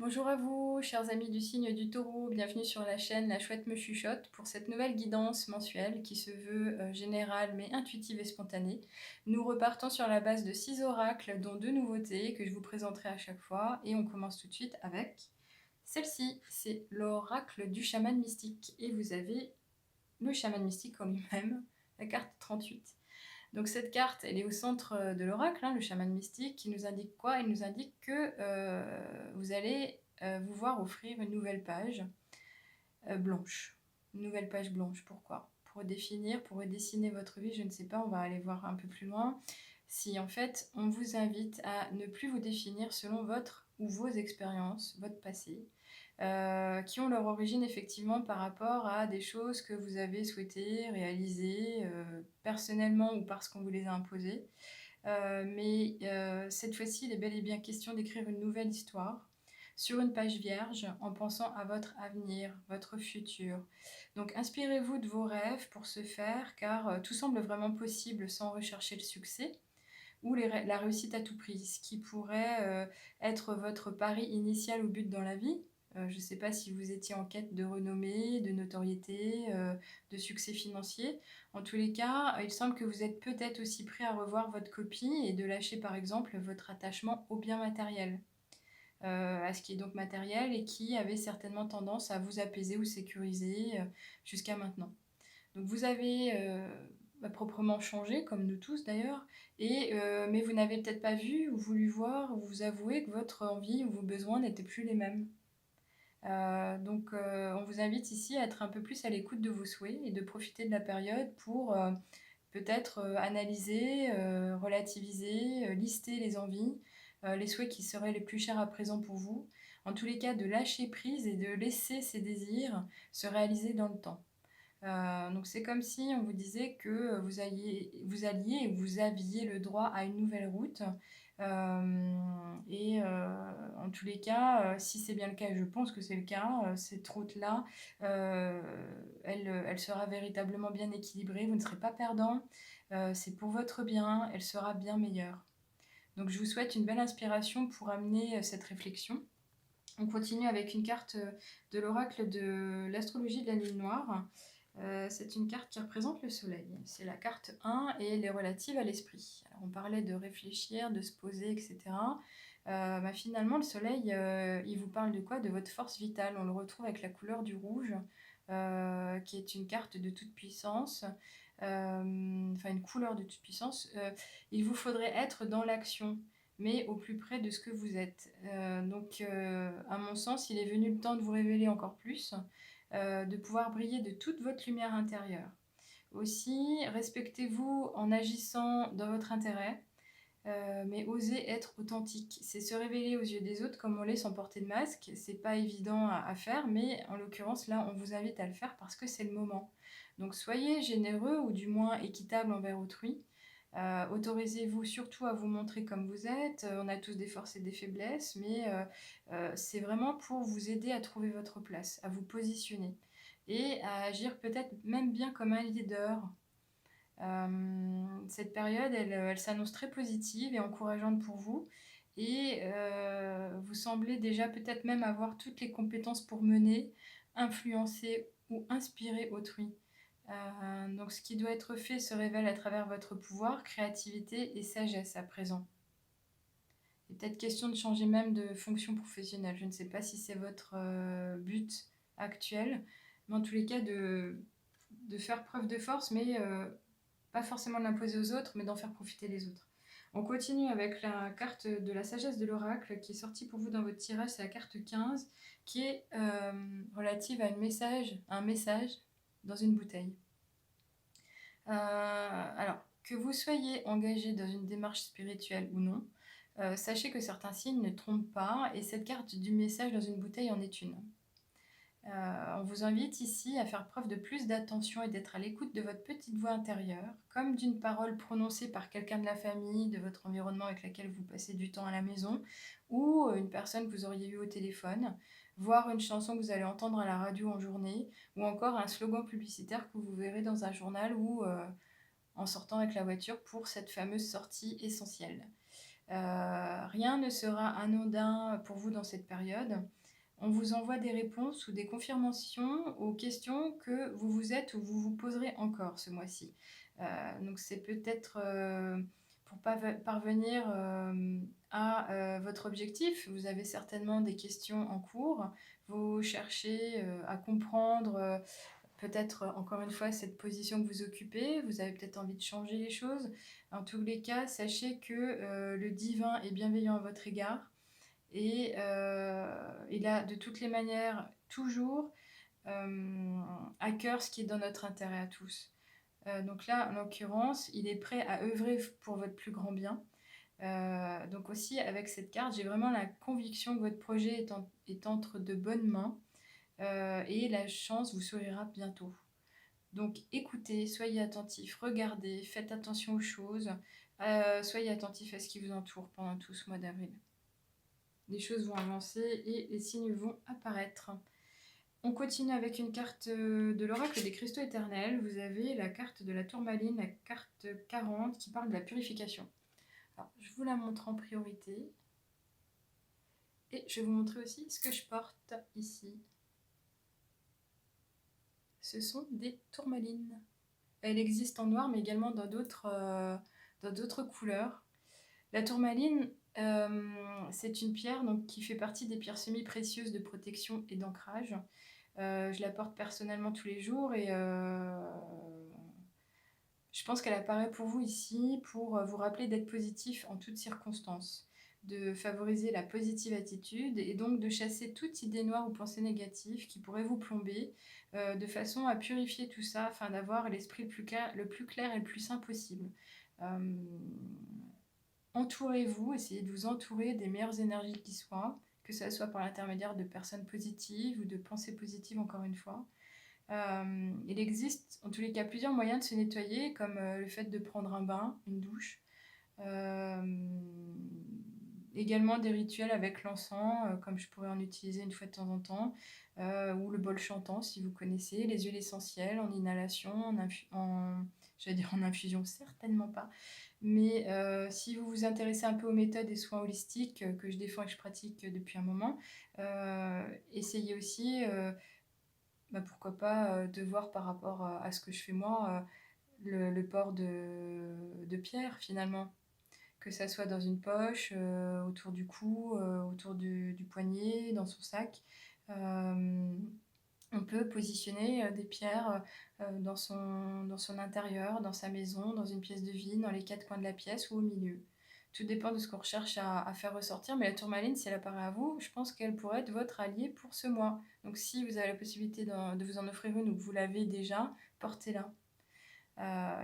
Bonjour à vous, chers amis du signe du taureau, bienvenue sur la chaîne La Chouette me chuchote pour cette nouvelle guidance mensuelle qui se veut générale mais intuitive et spontanée. Nous repartons sur la base de 6 oracles, dont 2 nouveautés que je vous présenterai à chaque fois, et on commence tout de suite avec celle-ci. C'est l'oracle du chaman mystique, et vous avez le chaman mystique en lui-même, la carte 38. Donc cette carte, elle est au centre de l'oracle, le chaman mystique, qui nous indique quoi? Il nous indique que vous allez vous voir offrir une nouvelle page blanche. Une nouvelle page blanche, pourquoi? Pour définir, pour redessiner votre vie, je ne sais pas, on va aller voir un peu plus loin. Si en fait, on vous invite à ne plus vous définir selon votre ou vos expériences, votre passé, qui ont leur origine effectivement par rapport à des choses que vous avez souhaité réaliser personnellement ou parce qu'on vous les a imposées. Mais cette fois-ci, il est bel et bien question d'écrire une nouvelle histoire sur une page vierge en pensant à votre avenir, votre futur. Donc inspirez-vous de vos rêves pour ce faire, car tout semble vraiment possible sans rechercher le succès ou la réussite à tout prix, ce qui pourrait être votre pari initial au but dans la vie. Je ne sais pas si vous étiez en quête de renommée, de notoriété, de succès financier. En tous les cas, il semble que vous êtes peut-être aussi prêt à revoir votre copie et de lâcher par exemple votre attachement au bien matériel, à ce qui est donc matériel et qui avait certainement tendance à vous apaiser ou sécuriser jusqu'à maintenant. Donc vous avez proprement changé, comme nous tous d'ailleurs, mais vous n'avez peut-être pas vu ou voulu voir ou vous avouer que votre envie ou vos besoins n'étaient plus les mêmes. Donc on vous invite ici à être un peu plus à l'écoute de vos souhaits et de profiter de la période pour peut-être analyser, relativiser, lister les envies, les souhaits qui seraient les plus chers à présent pour vous. En tous les cas, de lâcher prise et de laisser ces désirs se réaliser dans le temps. Donc c'est comme si on vous disait que vous alliez et vous aviez le droit à une nouvelle route. En tous les cas, si c'est bien le cas, et je pense que c'est le cas, cette route-là, euh, elle sera véritablement bien équilibrée, vous ne serez pas perdant, c'est pour votre bien, elle sera bien meilleure. Donc je vous souhaite une belle inspiration pour amener cette réflexion. On continue avec une carte de l'oracle de l'astrologie de la lune noire. C'est une carte qui représente le soleil. C'est la carte 1 et elle est relative à l'esprit. Alors, on parlait de réfléchir, de se poser, etc. Finalement, le soleil, il vous parle de quoi? De votre force vitale. On le retrouve avec la couleur du rouge, qui est une carte de toute puissance. Une couleur de toute puissance. Il vous faudrait être dans l'action, mais au plus près de ce que vous êtes. À mon sens, il est venu le temps de vous révéler encore plus, de pouvoir briller de toute votre lumière intérieure. Aussi, respectez-vous en agissant dans votre intérêt, mais osez être authentique. C'est se révéler aux yeux des autres comme on l'est sans porter de masque. C'est pas évident à faire, mais en l'occurrence, là, on vous invite à le faire parce que c'est le moment. Donc soyez généreux ou du moins équitable envers autrui. Autorisez-vous surtout à vous montrer comme vous êtes. On a tous des forces et des faiblesses, mais c'est vraiment pour vous aider à trouver votre place, à vous positionner et à agir peut-être même bien comme un leader. Cette période, elle s'annonce très positive et encourageante pour vous. Et vous semblez déjà peut-être même avoir toutes les compétences pour mener, influencer ou inspirer autrui. Donc ce qui doit être fait se révèle à travers votre pouvoir, créativité et sagesse à présent. Il est peut-être question de changer même de fonction professionnelle. Je ne sais pas si c'est votre but actuel, mais en tous les cas de faire preuve de force, mais pas forcément de l'imposer aux autres, mais d'en faire profiter les autres. On continue avec la carte de la sagesse de l'oracle qui est sortie pour vous dans votre tirage, c'est la carte 15, qui est relative à un message dans une bouteille. Alors, que vous soyez engagé dans une démarche spirituelle ou non, sachez que certains signes ne trompent pas, et cette carte du message dans une bouteille en est une. On vous invite ici à faire preuve de plus d'attention et d'être à l'écoute de votre petite voix intérieure, comme d'une parole prononcée par quelqu'un de la famille, de votre environnement avec laquelle vous passez du temps à la maison, ou une personne que vous auriez eue au téléphone, voire une chanson que vous allez entendre à la radio en journée, ou encore un slogan publicitaire que vous verrez dans un journal ou en sortant avec la voiture pour cette fameuse sortie essentielle. Rien ne sera anodin pour vous dans cette période. On vous envoie des réponses ou des confirmations aux questions que vous vous êtes ou vous vous poserez encore ce mois-ci. Donc c'est peut-être pour parvenir à votre objectif. Vous avez certainement des questions en cours. Vous cherchez à comprendre peut-être encore une fois cette position que vous occupez. Vous avez peut-être envie de changer les choses. En tous les cas, sachez que le divin est bienveillant à votre égard et il a de toutes les manières toujours à cœur ce qui est dans notre intérêt à tous. Donc là, en l'occurrence, il est prêt à œuvrer pour votre plus grand bien. Donc aussi, avec cette carte, j'ai vraiment la conviction que votre projet est entre de bonnes mains et la chance vous sourira bientôt. Donc écoutez, soyez attentifs, regardez, faites attention aux choses, soyez attentifs à ce qui vous entoure pendant tout ce mois d'avril. Les choses vont avancer et les signes vont apparaître. On continue avec une carte de l'oracle des cristaux éternels. Vous avez la carte de la tourmaline, la carte 40 qui parle de la purification. Alors, je vous la montre en priorité. Et je vais vous montrer aussi ce que je porte ici. Ce sont des tourmalines. Elle existe en noir, mais également dans d'autres couleurs. La tourmaline, c'est une pierre donc, qui fait partie des pierres semi-précieuses de protection et d'ancrage. Je la porte personnellement tous les jours et je pense qu'elle apparaît pour vous ici pour vous rappeler d'être positif en toutes circonstances, de favoriser la positive attitude et donc de chasser toute idée noire ou pensée négative qui pourrait vous plomber, de façon à purifier tout ça afin d'avoir l'esprit le plus clair et le plus sain possible. Entourez-vous, essayez de vous entourer des meilleures énergies qui soient, que ce soit par l'intermédiaire de personnes positives ou de pensées positives encore une fois. Il existe en tous les cas plusieurs moyens de se nettoyer, comme le fait de prendre un bain, une douche. Également des rituels avec l'encens, comme je pourrais en utiliser une fois de temps en temps, ou le bol chantant si vous connaissez, les huiles essentielles en inhalation, j'allais dire en infusion, certainement pas. Mais si vous vous intéressez un peu aux méthodes et soins holistiques que je défends et que je pratique depuis un moment, essayez aussi pourquoi pas de voir par rapport à ce que je fais moi, le port de pierres finalement. Que ça soit dans une poche, autour du cou, autour du poignet, dans son sac. On peut positionner des pierres dans son intérieur, dans sa maison, dans une pièce de vie, dans les quatre coins de la pièce ou au milieu. Tout dépend de ce qu'on recherche à faire ressortir, mais la tourmaline, si elle apparaît à vous, je pense qu'elle pourrait être votre alliée pour ce mois. Donc si vous avez la possibilité de vous en offrir une ou que vous l'avez déjà, portez-la.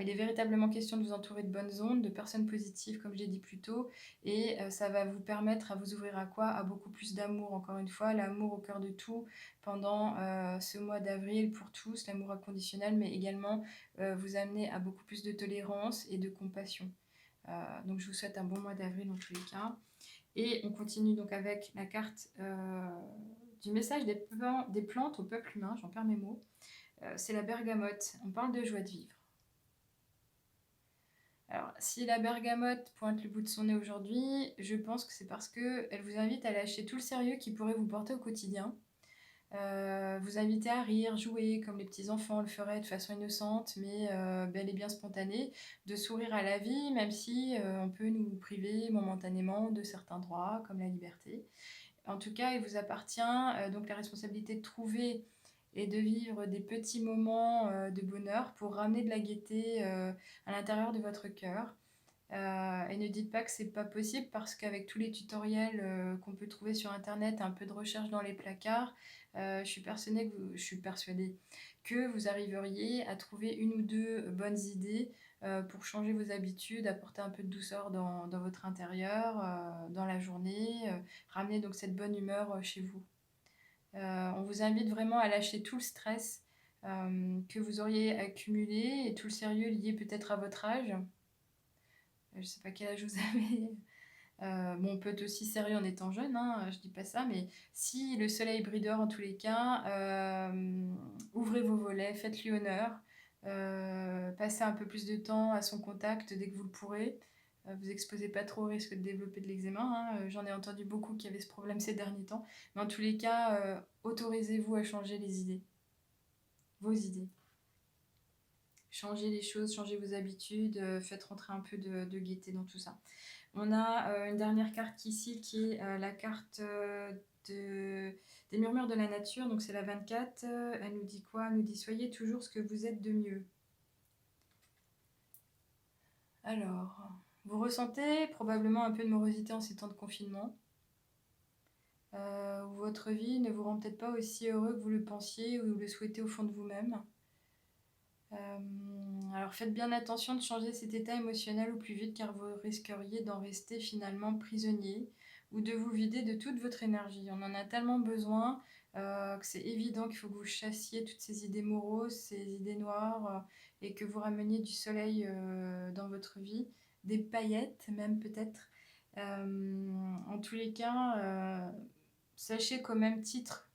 Il est véritablement question de vous entourer de bonnes ondes, de personnes positives, comme j'ai dit plus tôt, et ça va vous permettre à vous ouvrir à quoi? À beaucoup plus d'amour, encore une fois, l'amour au cœur de tout pendant ce mois d'avril pour tous, l'amour inconditionnel, mais également vous amener à beaucoup plus de tolérance et de compassion. Donc je vous souhaite un bon mois d'avril dans tous les cas. Et on continue donc avec la carte du message des plantes au peuple humain, j'en perds mes mots. C'est la bergamote, on parle de joie de vivre. Alors, si la bergamote pointe le bout de son nez aujourd'hui, je pense que c'est parce qu'elle vous invite à lâcher tout le sérieux qui pourrait vous porter au quotidien. Vous inviter à rire, jouer comme les petits enfants le feraient de façon innocente, mais bel et bien spontanée, de sourire à la vie, même si on peut nous priver momentanément de certains droits, comme la liberté. En tout cas, il vous appartient donc la responsabilité de trouver et de vivre des petits moments de bonheur pour ramener de la gaieté à l'intérieur de votre cœur. Et ne dites pas que c'est pas possible parce qu'avec tous les tutoriels qu'on peut trouver sur internet, un peu de recherche dans les placards, je suis persuadée que vous arriveriez à trouver une ou deux bonnes idées pour changer vos habitudes, apporter un peu de douceur dans votre intérieur, dans la journée, ramener donc cette bonne humeur chez vous. On vous invite vraiment à lâcher tout le stress que vous auriez accumulé et tout le sérieux lié peut-être à votre âge. Je ne sais pas quel âge vous avez. Bon, on peut être aussi sérieux en étant jeune, hein, je dis pas ça, mais si le soleil brille dehors en tous les cas, ouvrez vos volets, faites-lui honneur, passez un peu plus de temps à son contact dès que vous le pourrez. Vous exposez pas trop au risque de développer de l'eczéma, hein. J'en ai entendu beaucoup qui avaient ce problème ces derniers temps. Mais en tous les cas, autorisez-vous à changer les idées, vos idées. Changez les choses, changez vos habitudes, faites rentrer un peu de gaieté dans tout ça. On a une dernière carte ici qui est la carte des murmures de la nature. Donc c'est la 24. Elle nous dit quoi? Elle nous dit soyez toujours ce que vous êtes de mieux. Alors, vous ressentez probablement un peu de morosité en ces temps de confinement. Votre vie ne vous rend peut-être pas aussi heureux que vous le pensiez ou le souhaitez au fond de vous-même. Alors faites bien attention de changer cet état émotionnel au plus vite car vous risqueriez d'en rester finalement prisonnier ou de vous vider de toute votre énergie. On en a tellement besoin que c'est évident qu'il faut que vous chassiez toutes ces idées moroses, ces idées noires et que vous rameniez du soleil dans votre vie, des paillettes même peut-être. En tous les cas, sachez qu'au même titre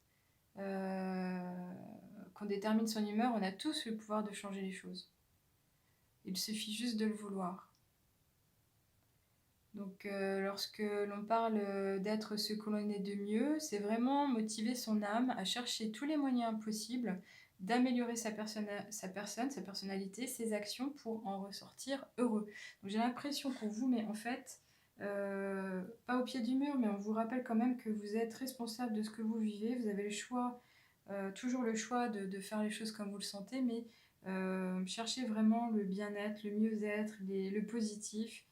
qu'on détermine son humeur, on a tous le pouvoir de changer les choses. Il suffit juste de le vouloir. Donc lorsque l'on parle d'être ce que l'on est de mieux, c'est vraiment motiver son âme à chercher tous les moyens possibles d'améliorer sa personne, sa personnalité, ses actions pour en ressortir heureux. Donc j'ai l'impression qu'on vous met en fait, pas au pied du mur, mais on vous rappelle quand même que vous êtes responsable de ce que vous vivez, vous avez le choix, toujours le choix de faire les choses comme vous le sentez, mais cherchez vraiment le bien-être, le mieux-être, le positif.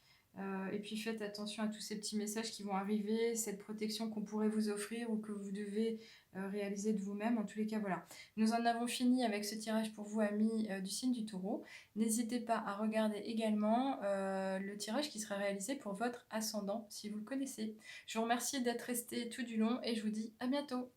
Et puis faites attention à tous ces petits messages qui vont arriver, cette protection qu'on pourrait vous offrir ou que vous devez réaliser de vous-même. En tous les cas, voilà. Nous en avons fini avec ce tirage pour vous, amis du signe du Taureau. N'hésitez pas à regarder également le tirage qui sera réalisé pour votre ascendant, si vous le connaissez. Je vous remercie d'être resté tout du long et je vous dis à bientôt.